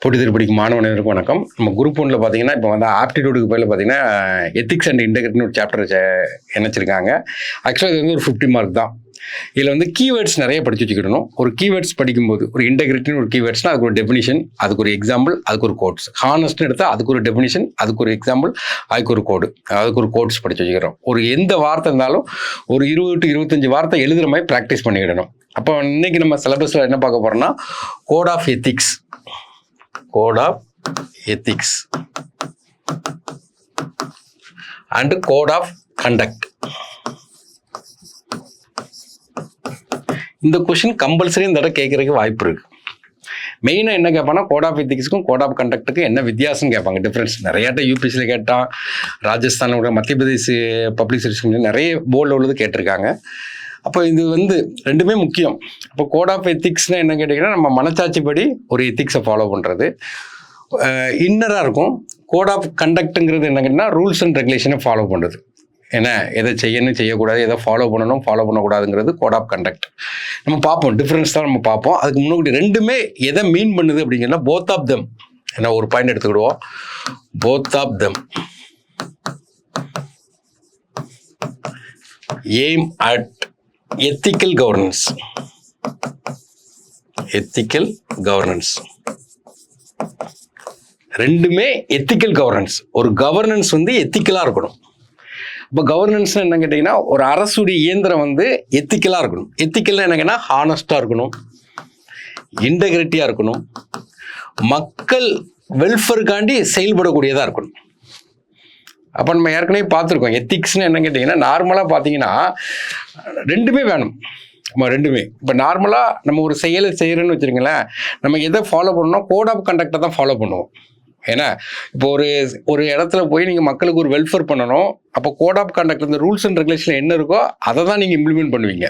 போட்டித் படிக்கும் மாணவர்களுக்கு வணக்கம். நம்ம குரூப் 1ல பார்த்தீங்கன்னா இப்போ வந்து ஆப்டிடியூடுக்கு பேரில் பார்த்தீங்கன்னா எத்திக்ஸ் அண்ட் இன்டெகிரிட்டின்னு ஒரு சாப்டர் இணைச்சிருக்காங்க. ஆக்சுவலாக இது வந்து ஒரு 50 மார்க் தான். இதில் வந்து கீவேர்ட்ஸ் நிறைய படித்து வச்சுக்கிடணும். ஒரு கீவேர்ட்ஸ் படிக்கும்போது ஒரு இன்டெகிரிட்டின்னு ஒரு கீவேர்ட்ஸ்னால் அதுக்கு ஒரு டெஃபினிஷன், அதுக்கு ஒரு எக்ஸாம்பிள், அதுக்கு ஒரு கோட்ஸ். ஹானஸ்ட்னு எடுத்தால் அதுக்கு ஒரு டெஃபினிஷன், அதுக்கு ஒரு எக்ஸாம்பிள், அதுக்கு ஒரு கோடு, அதுக்கு ஒரு கோட்ஸ் படித்து வச்சுக்கிறோம். ஒரு எந்த வார்த்தை இருந்தாலும் ஒரு 20 to 25 வார்த்தை எழுதுகிற மாதிரி ப்ராக்டிஸ் பண்ணிக்கிடணும். அப்போ இன்னைக்கு நம்ம சிலபஸில் என்ன பார்க்க போகிறோம்னா code of ethics, code of ethics and code of conduct. இந்த கொஸ்டின் கம்பல்சரி இந்த தடவை கேட்கறதுக்கு வாய்ப்பு இருக்கு. மெயினாக என்ன கேட்பாங்கன்னா கோட் ஆஃப் எத்திக்ஸ்க்கும் கோட் ஆஃப் கண்டக்ட்டுக்கும் என்ன வித்தியாசம் கேட்பாங்க. டிஃப்ரென்ஸ் நிறையாட்ட யூபிஎஸ்சியில் கேட்டான், ராஜஸ்தானோட மத்திய பிரதேஷ் பப்ளிக் சர்வீஸ் நிறைய போர்டில் உள்ளது கேட்டிருக்காங்க. அப்போ இது வந்து ரெண்டுமே முக்கியம். அப்போ கோட் ஆஃப் எத்திக்ஸ்னால் என்ன கேட்டிங்கன்னா நம்ம மனச்சாட்சிப்படி ஒரு எத்திக்ஸை ஃபாலோ பண்ணுறது இன்னராக இருக்கும். கோட் ஆஃப் கண்டக்ட்டுங்கிறது என்ன கேட்டிங்கன்னா ரூல்ஸ் அண்ட் ரெகுலேஷனை ஃபாலோ பண்ணுறது. ஏன்னா எதை செய்யணும் செய்யக்கூடாது, எதை ஃபாலோ பண்ணணும் ஃபாலோ பண்ணக்கூடாதுங்கிறது கோட் ஆஃப் கண்டக்ட். நம்ம பார்ப்போம், டிஃப்ரென்ஸ் தான் நம்ம பார்ப்போம். அதுக்கு முன்னாடி ரெண்டுமே எதை மீன் பண்ணுது அப்படிங்கன்னா போத் ஆஃப் தெம். ஏன்னா ஒரு பாயிண்ட் எடுத்துக்கிடுவோம், both of them aim at ethical governance. ethical governance ரெண்டுமே ethical governance. ஒரு கவர்னன்ஸ் வந்து எத்திக்கலாக இருக்கணும். இப்போ கவர்னன்ஸ் என்ன கேட்டிங்கன்னா ஒரு அரசுடைய இயந்திரம் வந்து எத்திக்கலாக இருக்கணும். எத்திக்கல்னா என்னங்கன்னா ஹானஸ்டாக இருக்கணும், இன்டெகிரிட்டியாக இருக்கணும், மக்கள் வெல்ஃபேருக்காண்டி செயல்படக்கூடியதாக இருக்கணும். அப்போ நம்ம ஏற்கனவே பார்த்துருக்கோம் எத்திக்ஸ்னு என்ன கேட்டிங்கன்னா நார்மலாக பார்த்தீங்கன்னா ரெண்டுமே வேணும். நம்ம ரெண்டுமே இப்போ நார்மலாக நம்ம ஒரு செயலை செய்கிறேன்னு வச்சுருங்களேன், நம்ம எதை ஃபாலோ பண்ணணும், கோட் ஆஃப் கண்டக்டை தான் ஃபாலோ பண்ணுவோம். ஏன்னா இப்போ ஒரு இடத்துல போய் நீங்கள் மக்களுக்கு ஒரு வெல்ஃபேர் பண்ணணும், அப்போ கோட் ஆஃப் கண்டக்ட் இந்த ரூல்ஸ் அண்ட் ரெகுலேஷன் என்ன இருக்கோ அதை தான் நீங்கள் இம்ப்ளிமெண்ட் பண்ணுவீங்க.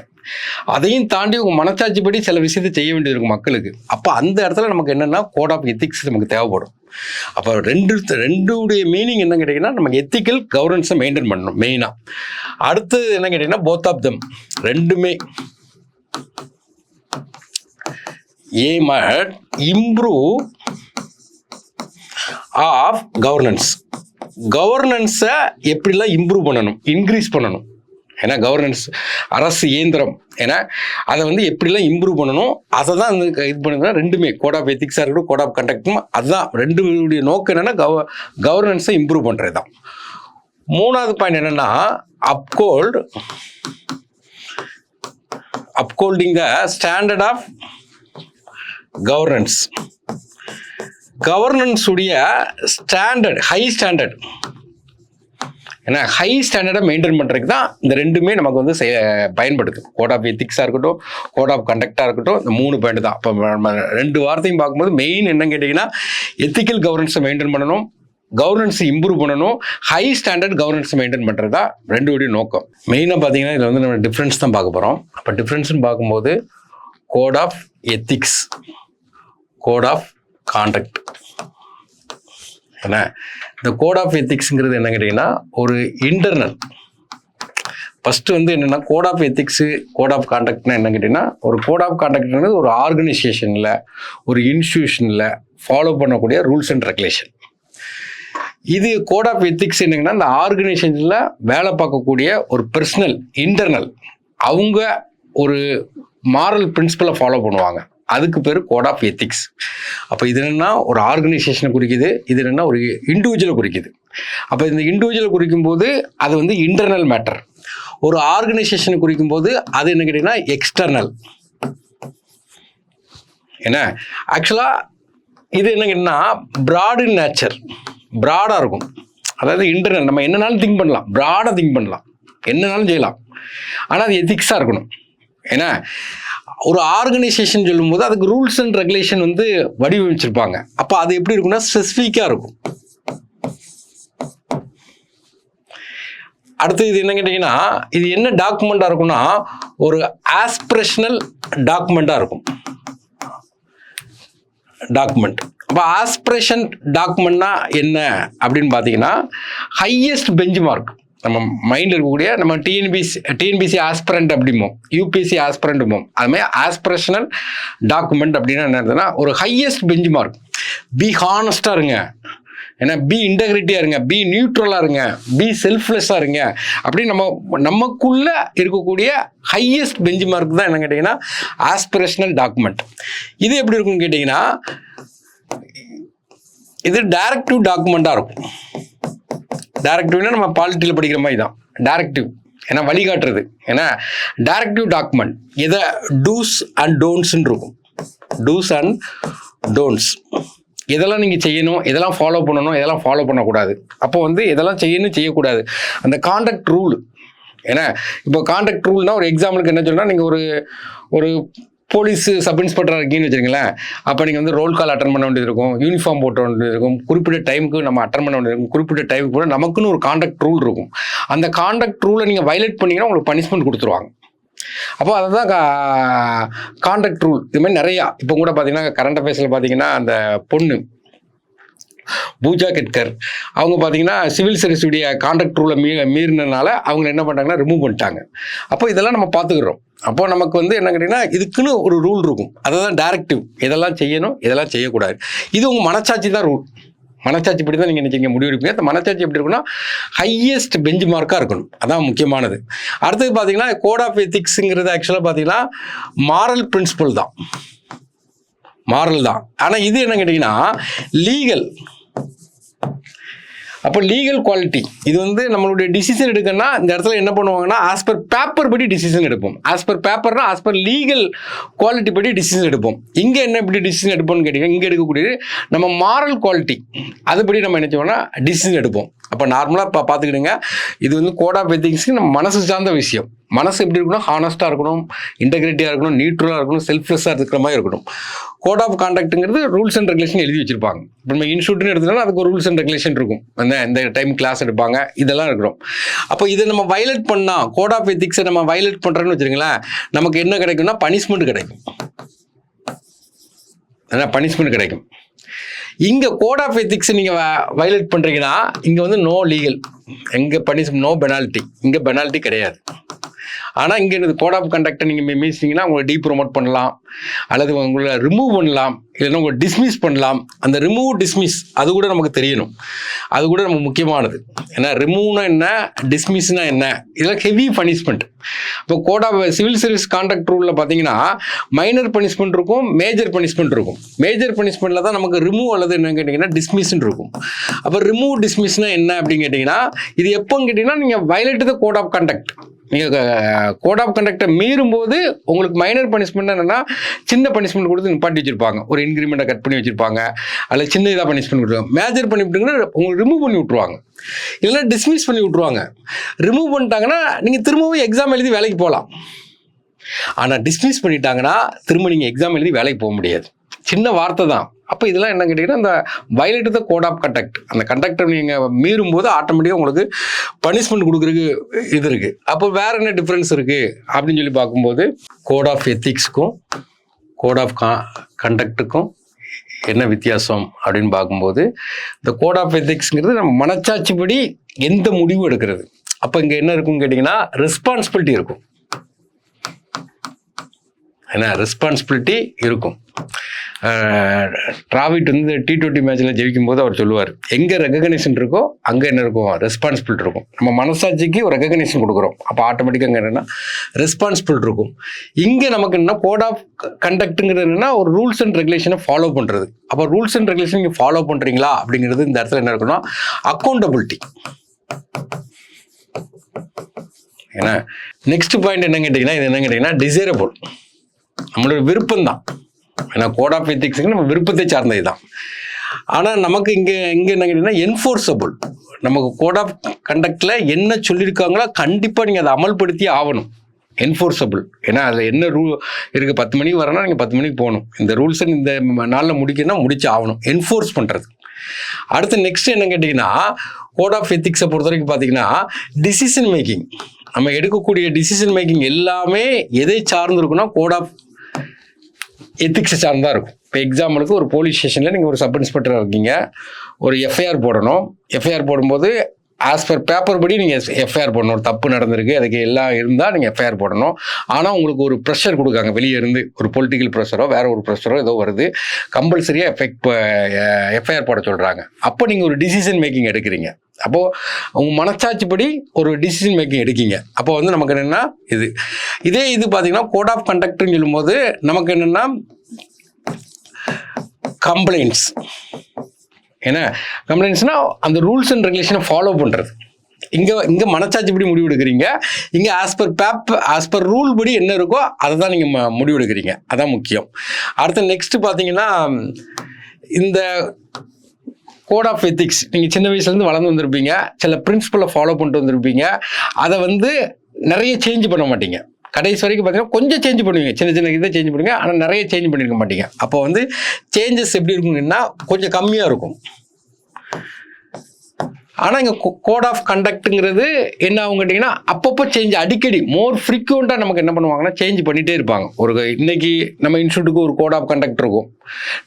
அதையும் தாண்டி உங்கள் மனச்சாட்சிப்படி சில விஷயத்தை செய்ய வேண்டியது இருக்கும் மக்களுக்கு. அப்போ அந்த இடத்துல நமக்கு என்னென்னா கோட் ஆஃப் எத்திக்ஸ் நமக்கு தேவைப்படும். அப்போ ரெண்டுடைய மீனிங் என்ன கேட்டிங்கன்னா நமக்கு எத்திக்கல் கவர்னன்ஸை மெயின்டைன் பண்ணணும் மெயினாக. அடுத்தது என்ன கேட்டிங்கன்னா போத் ஆஃப் தெம் ரெண்டுமே aim at improve of governance. கவர்னன்ஸை எப்படிலாம் இம்ப்ரூவ் பண்ணணும், இன்க்ரீஸ் பண்ணணும். ஏன்னா கவர்னன்ஸ் அரசு இயந்திரம், ஏன்னா அதை வந்து எப்படிலாம் இம்ப்ரூவ் பண்ணணும் அதை தான் வந்து இது பண்ணுதுன்னா ரெண்டுமே கோட் ஆஃப் எத்திக்ஸாக இருக்கட்டும் கோட் ஆஃப் கண்டக்டும் அதுதான் ரெண்டுடைய நோக்கம் என்னென்னா கவர்னன்ஸை இம்ப்ரூவ் பண்ணுறது தான். மூணாவது பாயிண்ட் என்னென்னா upholding the standard of governance. Governance உடைய ஸ்டாண்டர்ட் ஹை ஸ்டாண்டர்ட், ஏன்னா ஹை ஸ்டாண்டர்டை மெயின்டைன் பண்ணுறதுக்கு தான் இந்த ரெண்டுமே நமக்கு வந்து பயன்படுது. கோட் ஆஃப் எத்திக்ஸாக இருக்கட்டும் கோட் ஆஃப் கண்டக்டாக இருக்கட்டும், இந்த 3 பாயிண்ட் தான். இப்போ நம்ம 2 வார்த்தையும் பார்க்கும்போது மெயின் என்ன கேட்டிங்கன்னா எத்திக்கல் கவர்னன்ஸை மெயின்டைன் பண்ணணும், கவர்னன்ஸை இம்ப்ரூவ் பண்ணணும், ஹை ஸ்டாண்டர்ட் கவர்னன்ஸை மெயின்டைன் பண்ணுறது தான் ரெண்டுடைய நோக்கம். மெயினாக பார்த்தீங்கன்னா இதில் வந்து நம்ம டிஃப்ரென்ஸ் தான் பார்க்க போகிறோம். அப்போ டிஃப்ரென்ஸ்னு பார்க்கும்போது code of ethics, code of conduct. ஏன்னா இந்த கோட் ஆஃப் எத்திக்ஸுங்கிறது என்ன கேட்டிங்கன்னா ஒரு இன்டர்னல். ஃபஸ்ட்டு வந்து என்னென்னா code of ethics code of காண்டக்ட்னா என்ன கேட்டிங்கன்னா ஒரு கோட் ஆஃப் காண்டக்ட்ங்கிறது ஒரு ஆர்கனைசேஷனில் ஒரு இன்ஸ்டியூஷனில் ஃபாலோ பண்ணக்கூடிய ரூல்ஸ் அண்ட் ரெகுலேஷன். இது கோட் ஆஃப் எத்திக்ஸ் என்னங்கன்னா இந்த ஆர்கனைசேஷனில் வேலை பார்க்கக்கூடிய ஒரு பர்சனல் இன்டர்னல் அவங்க ஒரு மாரல் பிரின்சிபலை ஃபாலோ பண்ணுவாங்க, அதுக்கு பேர் கோட் ஆஃப் எத்திக்ஸ். அப்போ இது என்னென்னா ஒரு ஆர்கனைசேஷனை குறிக்குது, இது என்னென்னா ஒரு இண்டிவிஜுவலை குறிக்குது. அப்போ இந்த இண்டிவிஜுவலை குறிக்கும்போது அது வந்து இன்டர்னல் மேட்டர், ஒரு ஆர்கனைசேஷனை குறிக்கும்போது அது என்ன கேட்டிங்கன்னா எக்ஸ்டர்னல். ஏன்னா ஆக்சுவலாக இது என்ன கேட்டிங்கன்னா ப்ராட் இன் நேச்சர், ப்ராடாக இருக்கும். அதாவது இன்டர்னல் நம்ம என்னன்னாலும் திங்க் பண்ணலாம், ப்ராடாக திங்க் பண்ணலாம், என்னன்னாலும் செய்யலாம், ஆனால் அது எத்திக்ஸாக இருக்கணும். ஏன்னா ஒரு ஆர்கனைசேஷன் சொல்லும்போது அதுக்கு ரூல்ஸ் அண்ட் ரெகுலேஷன் வந்து வடிவமைச்சிருப்பாங்க. அப்போ அது எப்படி இருக்குன்னா ஸ்பெசிஃபிக்காக இருக்கும். அடுத்து இது என்ன கேட்டிங்கன்னா இது என்ன டாக்குமெண்ட்டாக இருக்குன்னா ஒரு ஆஸ்பிரேஷனல் டாக்குமெண்ட்டாக இருக்கும். டாக்குமெண்ட் அப்போ ஆஸ்பிரேஷன் டாக்குமெண்ட்னா என்ன அப்படின்னு பார்த்தீங்கன்னா ஹையஸ்ட் பெஞ்ச் மார்க். நம்ம மைண்டில் இருக்கக்கூடிய நம்ம டிஎன்பிசி ஆஸ்பிரண்ட் அப்படிமோ யூபிஎஸ்சி ஆஸ்பிரண்ட்டுமோ அதுமாதிரி ஆஸ்பிரேஷனல் டாக்குமெண்ட் அப்படின்னா என்ன இருந்ததுன்னா ஒரு ஹையஸ்ட் பெஞ்ச் மார்க். பி ஹானஸ்டாக இருங்க, ஏன்னா பி இன்டெகிரிட்டியாக இருங்க, பி நியூட்ரலாக இருங்க, பி செல்ஃப்லெஸ்ஸாக இருங்க. அப்படி நமக்குள்ள இருக்கக்கூடிய ஹையஸ்ட் பெஞ்ச் மார்க் தான் என்ன கேட்டிங்கன்னா ஆஸ்பிரேஷனல் டாக்குமெண்ட். இது எப்படி இருக்குன்னு கேட்டிங்கன்னா இது டைரக்டிவ் டாக்குமெண்ட்டாக இருக்கும். டைரக்டிவ்னா நம்ம பாலிட்டியில் படிக்கிற மாதிரி தான் டைரக்டிவ், ஏன்னா வழிகாட்டுறது. ஏன்னா டைரக்டிவ் டாக்குமெண்ட் எதை டூஸ் அண்ட் டோன்ட்ஸ்ன்னு இருக்கும். டூஸ் அண்ட் டோன்ட்ஸ், எதெல்லாம் நீங்கள் செய்யணும், எதெல்லாம் ஃபாலோ பண்ணணும், எதெல்லாம் ஃபாலோ பண்ணக்கூடாது. அப்போ வந்து எதெல்லாம் செய்யணும் செய்யக்கூடாது, அந்த கான்டக்ட் ரூல். ஏன்னா இப்போ கான்டக்ட் ரூல்னால் ஒரு எக்ஸாம்பிளுக்கு என்ன சொன்னால், நீங்கள் ஒரு போலீஸ் சப் இன்ஸ்பெக்டராக இருக்கீங்கன்னு வச்சுருங்களேன். அப்போ நீங்கள் வந்து ரோல் கால் அட்டன் பண்ண வேண்டியது இருக்கும், யூனிஃபார்ம் போட்ட வேண்டியது இருக்கும், குறிப்பிட்ட டைமுக்கு நம்ம அட்டன் பண்ண வேண்டியது இருக்கும், குறிப்பிட்ட டைமுக்கு கூட நமக்குன்னு ஒரு கான்டக்ட் ரூல் இருக்கும். அந்த கான்டக்ட் ரூலை நீங்கள் வயலேட் பண்ணிங்கன்னா உங்களுக்கு பனிஷ்மெண்ட் கொடுத்துருவாங்க. அப்போ அதை தான் கான்டக்ட் ரூல். இது மாதிரி நிறையா. இப்போ கூட பார்த்தீங்கன்னா கரண்ட் அஃபேர்ஸில் பார்த்தீங்கன்னா அந்த பொண்ணு பூஜா கெட்கர் அவங்க பார்த்தீங்கன்னா சிவில் சர்வீஸுடைய கான்ட்ராக்ட் ரூலை மீறினால அவங்க என்ன பண்ணிட்டாங்கன்னா ரிமூவ் பண்ணிட்டாங்க. அப்போ இதெல்லாம் நம்ம பார்த்துக்கிறோம். அப்போ நமக்கு வந்து என்ன கேட்டிங்கன்னா இதுக்குன்னு ஒரு ரூல் இருக்கும். அதை தான் டைரக்டிவ், எதெல்லாம் செய்யணும் எதெல்லாம் செய்யக்கூடாது. இது உங்கள் மனச்சாட்சி தான் ரூல். மனச்சாட்சி படி தான் நீங்கள் நினைச்சிங்க முடிவெடுப்பீங்க. அந்த மனச்சாட்சி எப்படி இருக்குன்னா ஹையஸ்ட் பெஞ்ச் மார்க்காக இருக்கணும். அதான் முக்கியமானது. அடுத்தது பார்த்தீங்கன்னா கோட் ஆஃப் எத்திக்ஸுங்கிறது ஆக்சுவலாக பார்த்தீங்கன்னா மாரல் பிரின்சிபல் தான், மாரல் தான். ஆனால் இது என்ன கேட்டிங்கன்னா லீகல். அப்போ லீகல் குவாலிட்டி இது வந்து நம்மளுடைய டிசிஷன் எடுக்கணும்னா இந்த இடத்துல என்ன பண்ணுவாங்கன்னா ஆஸ் பர் பேப்பர் படி டிசிஷன் எடுப்போம். ஆஸ் பர் பேப்பர்னா ஆஸ் பர் லீகல் குவாலிட்டி படி டிசிஷன் எடுப்போம். இங்கே என்ன எப்படி டிசிஷன் எடுப்போம்னு கேட்டிங்கன்னா இங்கே எடுக்கக்கூடியது நம்ம மாரல் குவாலிட்டி அதுபடி நம்ம என்ன செய்வோம்னா டிசிஷன் எடுப்போம். அப்போ நார்மலாக பார்த்துக்கிடுங்க, இது வந்து கோட் ஆஃப் எத்திக்ஸ்க்கு நம்ம மனசு சார்ந்த விஷயம். மனசு எப்படி இருக்கணும், ஹானஸ்ட்டாக இருக்கணும், இன்டெகிரிட்டியாக இருக்கணும், நியூட்ரலாக இருக்கணும், செல்ஃப்லெஸ்ஸாக இருக்கிற மாதிரி இருக்கணும். கோட் ஆஃப் கான்டாக்ட்டுங்கிறது ரூல்ஸ் அண்ட் ரெகுலேஷன் எழுதி வச்சிருப்பாங்க. இப்போ நம்ம இன்ஸ்டியூட்னு எடுத்தோம்னா அதுக்கு ஒரு ரூல்ஸ் அண்ட் ரெகுலேஷன் இருக்கும். இந்த டைம் கிளாஸ் எடுப்பாங்க, இதெல்லாம் இருக்கிறோம். அப்போ இதை நம்ம வயலேட் பண்ணால், கோட் ஆஃப் எத்திக்ஸை நம்ம வயலேட் பண்ணுறோன்னு வச்சுருங்களேன், நமக்கு என்ன கிடைக்கும்னா பனிஷ்மெண்ட் கிடைக்கும். ஏன்னா பனிஷ்மெண்ட் கிடைக்கும். இங்கே கோட் ஆஃப் எத்திக்ஸ் நீங்கள் வயலேட் பண்ணுறீங்கன்னா இங்கே வந்து நோ லீகல், எங்கே பனிஷ்மெண்ட், நோ பெனால்ட்டி, இங்கே பெனால்ட்டி கிடையாது. ஆனால் இங்கே இந்த கோட் ஆஃப் கண்டக்டை நீங்கள் மீசிங்கன்னா உங்களை டீப்ரமோட் பண்ணலாம், அல்லது உங்களை ரிமூவ் பண்ணலாம், இல்லைன்னா உங்களை டிஸ்மிஸ் பண்ணலாம். அந்த ரிமூவ் டிஸ்மிஸ் அது கூட நமக்கு தெரியணும். அது கூட நம்ம முக்கியமானது. ஏன்னா ரிமூவ்னா என்ன, டிஸ்மிஸ்னா என்ன, இதெல்லாம் ஹெவி பனிஷ்மெண்ட். இப்போ code of civil service contract ரூலில் பார்த்தீங்கன்னா மைனர் பனிஷ்மெண்ட் இருக்கும், மேஜர் பனிஷ்மெண்ட் இருக்கும். மேஜர் பனிஷ்மெண்ட்டில் தான் நமக்கு ரிமூவ் அல்லது என்னன்னு கேட்டிங்கன்னா டிஸ்மிஸ்ன்னு இருக்கும். அப்போ ரிமூவ் டிஸ்மிஸ்னா என்ன அப்படின்னு கேட்டிங்கன்னா இது எப்போன்னு கேட்டிங்கன்னா நீங்கள் violate the code of conduct. நீங்கள் கோட் ஆஃப் கண்டக்டை மீறும்போது உங்களுக்கு மைனர் பனிஷ்மெண்ட் என்னென்னா சின்ன பனிஷ்மெண்ட் கொடுத்து நிப்பாட்டி வச்சுருப்பாங்க, ஒரு இன்க்ரிமெண்ட்டை கட் பண்ணி வச்சுருப்பாங்க, அதில் சின்ன இதாக பனிஷ்மெண்ட் கொடுத்துருவாங்க. மேஜர் பண்ணிவிட்டுங்கன்னா உங்களுக்கு ரிமூவ் பண்ணி விட்ருவாங்க, இல்லைன்னா டிஸ்மிஸ் பண்ணி விட்ருவாங்க. ரிமூவ் பண்ணிட்டாங்கன்னா நீங்கள் திரும்பவும் எக்ஸாம் எழுதி வேலைக்கு போகலாம். ஆனால் டிஸ்மிஸ் பண்ணிட்டாங்கன்னா திரும்ப நீங்கள் எக்ஸாம் எழுதி வேலைக்கு போக முடியாது. சின்ன வார்த்தை தான். அப்போ இதெல்லாம் என்ன கேட்டிங்கன்னா இந்த violate the code of conduct, அந்த கண்டக்டை நீங்கள் மீறும்போது ஆட்டோமேட்டிக்காக உங்களுக்கு பனிஷ்மெண்ட் கொடுக்குறதுக்கு இது இருக்குது. அப்போ வேறு என்ன டிஃப்ரென்ஸ் இருக்குது அப்படின்னு சொல்லி பார்க்கும்போது கோட் ஆஃப் எத்திக்ஸ்க்கும் கோட் ஆஃப் கண்டக்ட்டுக்கும் என்ன வித்தியாசம் அப்படின்னு பார்க்கும்போது இந்த கோட் ஆஃப் எத்திக்ஸ்ங்கிறது நம்ம மனச்சாட்சிப்படி எந்த முடிவும் எடுக்கிறது. அப்போ இங்கே என்ன இருக்குன்னு கேட்டிங்கன்னா ரெஸ்பான்சிபிலிட்டி இருக்கும். ஏன்னா ரெஸ்பான்சிபிலிட்டி இருக்கும். டிராவிட் வந்து T20 மேட்ச்சில் ஜெயிக்கும் போது அவர் சொல்லுவார், எங்கே ரெகக்னேஷன் இருக்கோ அங்கே என்ன இருக்கும், ரெஸ்பான்சிபிலிட்டி இருக்கும். நம்ம மனசாட்சிக்கு ஒரு ரெகக்னேஷன் கொடுக்குறோம், அப்போ ஆட்டோமேட்டிக்காக அங்கே என்னென்னா ரெஸ்பான்சிபிலிட்டி இருக்கும். இங்கே நமக்கு என்ன கோட் ஆஃப் கண்டக்ட்டுங்கிறது என்னென்னா ஒரு ரூல்ஸ் அண்ட் ரெகுலேஷனை ஃபாலோ பண்ணுறது. அப்போ ரூல்ஸ் அண்ட் ரெகுலேஷன் நீங்கள் ஃபாலோ பண்ணுறீங்களா அப்படிங்கிறது இந்த இடத்துல என்ன இருக்குன்னா அக்கௌண்டபிலிட்டி. ஏன்னா நெக்ஸ்ட் பாயிண்ட் என்ன கேட்டிங்கன்னா இது என்ன கேட்டிங்கன்னா டிசைரபிள், நம்மளோட விருப்பம் தான். ஏன்னா கோட் ஆஃப் எத்திக்ஸுக்கு நம்ம விருப்பத்தை சார்ந்தது தான். ஆனால் நமக்கு இங்கே என்ன கேட்டிங்கன்னா என்ஃபோர்ஸபிள். நமக்கு கோட் ஆஃப் கண்டக்டில் என்ன சொல்லியிருக்காங்களோ கண்டிப்பாக நீங்கள் அதை அமல்படுத்தி ஆகணும். என்ஃபோர்ஸபிள். ஏன்னா அதில் என்ன ரூல் இருக்குது, 10 மணிக்கு வரனா நீங்கள் 10 மணிக்கு போகணும், இந்த ரூல்ஸை இந்த நாளில் முடிக்கணும்னா முடிச்சு ஆகணும், என்ஃபோர்ஸ் பண்ணுறது. அடுத்து நெக்ஸ்ட் என்ன கேட்டிங்கன்னா கோட் ஆஃப் எத்திக்ஸை பொறுத்த வரைக்கும் பார்த்தீங்கன்னா டிசிஷன் மேக்கிங். நம்ம எடுக்கக்கூடிய டிசிஷன் மேக்கிங் எல்லாமே எதை சார்ந்துருக்குன்னா கோட் ஆஃப் எத்திக்ஸை சார்ந்தான் இருக்கும். இப்போ எக்ஸாம்பிளுக்கு ஒரு போலீஸ் ஸ்டேஷனில் நீங்கள் ஒரு சப் இன்ஸ்பெக்டராக இருக்கீங்க, ஒரு எஃப்ஐஆர் போடணும். எஃப்ஐஆர் போடும்போது ஆஸ் பர் பேப்பர் படி நீங்கள் எஃப்ஐஆர் போடணும். ஒரு தப்பு நடந்திருக்கு, அதுக்கு எல்லாம் இருந்தால் நீங்கள் எஃப்ஐஆர் போடணும். ஆனால் உங்களுக்கு ஒரு ப்ரெஷர் கொடுக்காங்க வெளியே இருந்து, ஒரு பொலிட்டிக்கல் ப்ரெஷரோ வேற ஒரு ப்ரெஷரோ ஏதோ வருது, கம்பல்சரியாக எஃப்ஐஆர் போட சொல்கிறாங்க. அப்போ நீங்கள் ஒரு டிசிஷன் மேக்கிங் எடுக்கிறீங்க. அப்போது உங்கள் மனசாட்சிப்படி ஒரு டிசிஷன் மேக்கிங் எடுக்கீங்க. அப்போ வந்து நமக்கு என்னென்னா இது பார்த்தீங்கன்னா கோட் ஆஃப் கண்டக்ட்னு சொல்லும்போது நமக்கு என்னென்னா கம்ப்ளைண்ட்ஸ். ஏன்னா கம்ப்ளைண்ட்ஸ்னால் அந்த ரூல்ஸ் அண்ட் ரெகுலேஷனை ஃபாலோ பண்ணுறது. இங்கே மனசாட்சிப்படி முடிவு எடுக்கிறீங்க. இங்கே ஆஸ் பர் ரூல் படி என்ன இருக்கோ அதை தான் நீங்கள் முடிவு எடுக்கிறீங்க. அதான் முக்கியம். அடுத்து நெக்ஸ்ட் பார்த்தீங்கன்னா இந்த கோட் ஆஃப் எத்திக்ஸ் நீங்கள் சின்ன வயசுலேருந்து வளர்ந்து வந்திருப்பீங்க, சில பிரின்சிபலை ஃபாலோ பண்ணிட்டு வந்திருப்பீங்க. அதை வந்து நிறைய சேஞ்ச் பண்ண மாட்டீங்க. கடைசி வரைக்கும் பார்த்தீங்கன்னா கொஞ்சம் சேஞ்ச் பண்ணுவீங்க, சின்ன இதை சேஞ்ச் பண்ணுவீங்க, ஆனால் நிறைய சேஞ்ச் பண்ணியிருக்க மாட்டீங்க. அப்போ வந்து சேஞ்சஸ் எப்படி இருக்குங்கன்னா கொஞ்சம் கம்மியாக இருக்கும். ஆனால் இங்கே கோட் ஆஃப் கண்டக்ட்டுங்கிறது என்ன ஆகும் கேட்டிங்கன்னா அப்பப்போ சேஞ்ச், அடிக்கடி மோர் ஃப்ரீக்வெண்ட்டாக நமக்கு என்ன பண்ணுவாங்கன்னா சேஞ்ச் பண்ணிகிட்டே இருப்பாங்க. இன்னைக்கு நம்ம இன்ஸ்டியூட்டுக்கு ஒரு கோட் ஆஃப் கண்டக்ட் இருக்கும்,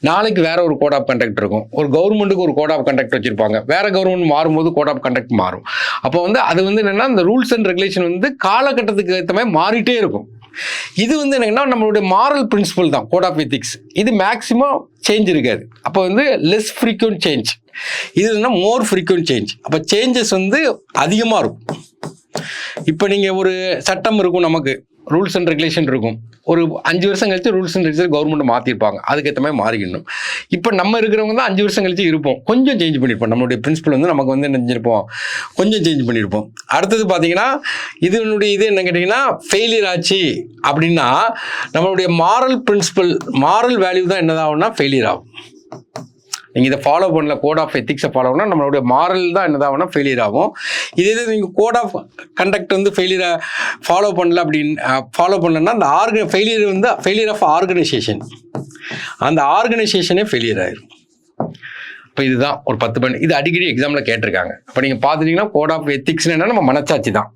நாளைக்கு வேற ஒரு கோட் ஆஃப் கண்டக்ட் இருக்கும். ஒரு கவர்மெண்ட்டுக்கு ஒரு கோட் ஆஃப் கண்டக்ட் வச்சுருப்பாங்க, வேற கவர்மெண்ட் மாறும்போது கோட் ஆஃப் கண்டக்ட் மாறும். அப்போ வந்து அது வந்து என்னென்னா இந்த ரூல்ஸ் அண்ட் ரெகுலேஷன் வந்து காலகட்டத்துக்கு ஏற்ற மாதிரி மாறிட்டே இருக்கும். இது வந்து என்னன்னா நம்மளுடைய மாரல் பிரின்சிபல் தான் கோட் ஆஃப் எத்திக்ஸ். இது மேக்சிமம் சேஞ்ச் இருக்காது. அப்போ வந்து லெஸ் ஃப்ரீக்வெண்ட் சேஞ்ச், இதுனா மோர் ஃப்ரீக்வெண்ட் சேஞ்ச். அப்போ சேஞ்சஸ் வந்து அதிகமாக இருக்கும். இப்போ நீங்கள் ஒரு சட்டம் இருக்கும், நமக்கு ரூல்ஸ் அண்ட் ரெகுலேஷன் இருக்கும். ஒரு 5 வருஷம் கழிச்சு ரூல்ஸ் அண்ட் ரெகுலேஷன் கவர்மெண்ட் மாற்றிருப்பாங்க, அதுக்கேற்ற மாதிரி மாறிக்கணும். இப்போ நம்ம இருக்கிறவங்க தான் 5 வருஷம் கழிச்சு இருப்போம், கொஞ்சம் சேஞ்ச் பண்ணியிருப்போம். நம்மளுடைய பிரின்சிபல் வந்து நமக்கு வந்து என்ன செஞ்சிருப்போம், கொஞ்சம் சேஞ்ச் பண்ணியிருப்போம். அடுத்தது பார்த்தீங்கன்னா இது என்ன கேட்டிங்கன்னா ஃபெயிலியர் ஆச்சு அப்படின்னா நம்மளுடைய மாரல் பிரின்சிபல், மாரல் வேல்யூ தான் என்னதாகும்னா ஃபெயிலியர் ஆகும். நீங்கள் இதை ஃபாலோ பண்ணல, கோட் ஆஃப் எத்திக்ஸை ஃபாலோ பண்ணால் நம்மளுடைய மாரல் தான் என்னதாகும்னா ஃபெயிலியர் ஆகும். இதே நீங்கள் கோட் ஆஃப் கண்டக்ட் வந்து ஃபெயிலியரை ஃபாலோ பண்ணலன்னா அந்த ஃபெயிலியர் ஆஃப் ஆர்கனைசேஷன், அந்த ஆர்கனைசேஷனே ஃபெயிலியர் ஆயிரும். இப்போ இதுதான் ஒரு 10 பாயிண்ட். இது அடிக்கடி எக்ஸாமில் கேட்டிருக்காங்க. இப்போ நீங்கள் பார்த்துட்டிங்கன்னா கோட் ஆஃப் எத்திக்ஸ்னா என்ன, நம்ம மனச்சாட்சி தான்.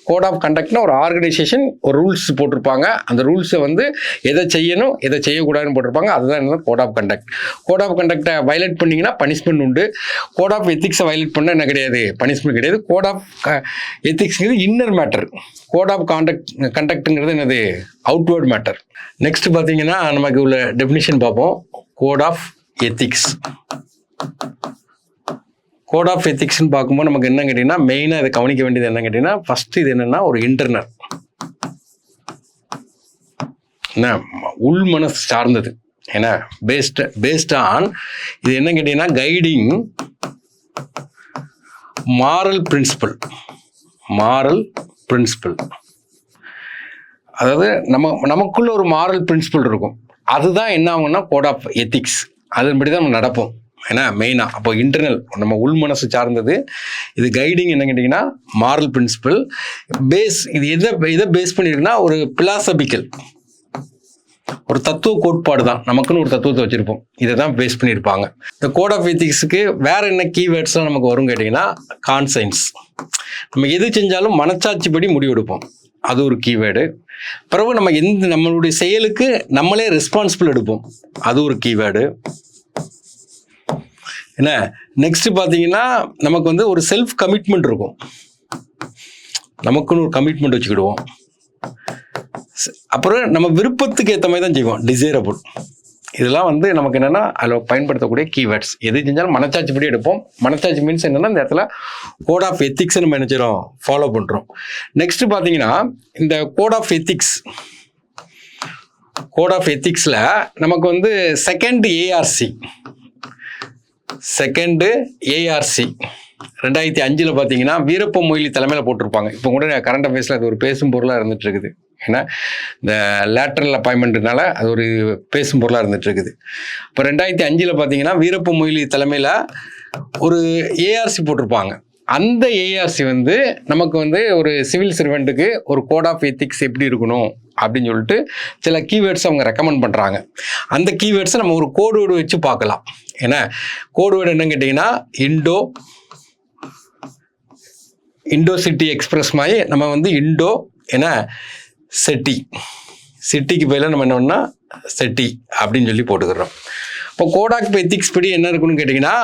கோட் ஆஃப் கண்டக்ட்னா ஒரு ஆர்கனைசேஷன் ஒரு ரூல்ஸ் போட்டிருப்பாங்க, அந்த ரூல்ஸை வந்து எதை செய்யணும் எதை செய்யக்கூடாதுன்னு போட்டிருப்பாங்க, அதுதான் என்ன code of conduct. Code of கண்டக்டை வயலேட் பண்ணிங்கன்னா பனிஷ்மெண்ட் உண்டு. கோட் ஆஃப் எத்திக்ஸை வயலேட் பண்ணால் என்ன கிடையாது, பனிஷ்மெண்ட் கிடையாது. கோட் ஆஃப் எத்திக்ஸ்ங்கிறது இன்னர் மேட்டர், கோட் ஆஃப் கண்டக்ட்டுங்கிறது என்னது அவுட்வேர்ட் மேட்டர். நெக்ஸ்ட் பார்த்தீங்கன்னா நமக்கு உள்ள டெஃபினிஷன் பார்ப்போம். Code of ethics, code of எத்திக்ஸ்ன்னு பார்க்கும்போது நமக்கு என்ன கேட்டிங்கன்னா மெயினாக இதை கவனிக்க வேண்டியது என்ன கேட்டிங்கன்னா ஃபஸ்ட்டு இது என்னென்னா ஒரு இன்டர்னல், என்ன உள் மனசு சார்ந்தது. ஏன்னா பேஸ்ட் ஆன் இது என்ன கேட்டிங்கன்னா கைடிங் மாரல் பிரின்சிபல். அதாவது நமக்குள்ள ஒரு மாரல் பிரின்சிபல் இருக்கும், அதுதான் என்ன ஆகும்னா கோட் ஆஃப் எத்திக்ஸ், அதன்படி தான் நம்ம நடப்போம். ஏன்னா மெயினாக அப்போ இன்டர்னல் நம்ம உள் மனசு சார்ந்தது. இது கைடிங் என்ன கேட்டிங்கன்னா மாரல் பிரின்சிபல். இது எதை பேஸ் பண்ணியிருக்குன்னா ஒரு பிலாசபிக்கல், ஒரு தத்துவ கோட்பாடு தான். நமக்குன்னு ஒரு தத்துவத்தை வச்சுருப்போம், இதை தான் பேஸ் பண்ணியிருப்பாங்க. இந்த கோட் ஆஃப் எத்திக்ஸுக்கு வேற என்ன கீவேர்ட்ஸ்லாம் நமக்கு வரும் கேட்டிங்கன்னா கான்சைன்ஸ். நம்ம எது செஞ்சாலும் மனச்சாட்சிப்படி முடிவெடுப்போம், அது ஒரு கீவேர்டு. பிறகு நம்மளுடைய செயலுக்கு நம்மளே ரெஸ்பான்சிபிள் எடுப்போம், அது ஒரு கீவேர்டு. என்ன நெக்ஸ்ட் பார்த்தீங்கன்னா நமக்கு வந்து ஒரு செல்ஃப் கமிட்மெண்ட் இருக்கும், நமக்குன்னு ஒரு கமிட்மெண்ட் வச்சுக்கிடுவோம். அப்புறம் நம்ம விருப்பத்துக்கு ஏற்ற மாதிரி தான் செய்வோம், டிசைரபிள். இதெல்லாம் வந்து நமக்கு என்னென்னா அதில் பயன்படுத்தக்கூடிய கீவேர்ட்ஸ். எது செஞ்சாலும் மனச்சாட்சிப்படி எடுப்போம். மனச்சாட்சி மீன்ஸ் என்னென்னா இந்த இடத்துல கோட் ஆஃப் எத்திக்ஸ் நம்ம என்ன செய்கிறோம், ஃபாலோ பண்ணுறோம். நெக்ஸ்ட் பார்த்தீங்கன்னா இந்த கோட் ஆஃப் எத்திக்ஸில் நமக்கு வந்து செகண்ட் ஏஆர்சி 2005 பார்த்தீங்கன்னா வீரப்ப மொய்லி தலைமையில் போட்டிருப்பாங்க. இப்போ கூட கரண்ட் அஃபேர்ஸில் அது ஒரு பேசும் பொருளாக இருந்துட்டு இருக்குது. ஏன்னா இந்த லேட்டரல் அப்பாயின்மெண்ட்னால அது ஒரு பேசும் பொருளாக இருந்துட்டு இருக்குது. இப்போ 2005 பார்த்தீங்கன்னா வீரப்ப மொய்லி தலைமையில் ஒரு ஏஆர்சி போட்டிருப்பாங்க. அந்த ஏஆர்சி வந்து நமக்கு வந்து ஒரு சிவில் சர்வெண்ட்டுக்கு ஒரு கோட் ஆஃப் எத்திக்ஸ் எப்படி இருக்கணும் அப்படின்னு சொல்லிட்டு சில கீவேர்ட்ஸ் அவங்க ரெக்கமெண்ட் பண்ணுறாங்க. அந்த கீவேர்ட்ஸை நம்ம ஒரு கோட்வேர்டு வச்சு பார்க்கலாம். ஏன்னா கோட்வேர்டு என்னன்னு கேட்டிங்கன்னா இண்டோ சிட்டி எக்ஸ்பிரஸ் மாதிரி நம்ம வந்து சிட்டிக்கு பதிலாக நம்ம என்னன்னா செட்டி அப்படின்னு சொல்லி போட்டுக்கிறோம். இப்போ கோட் ஆஃப் எத்திக்ஸ் படி என்ன இருக்குன்னு கேட்டிங்கன்னா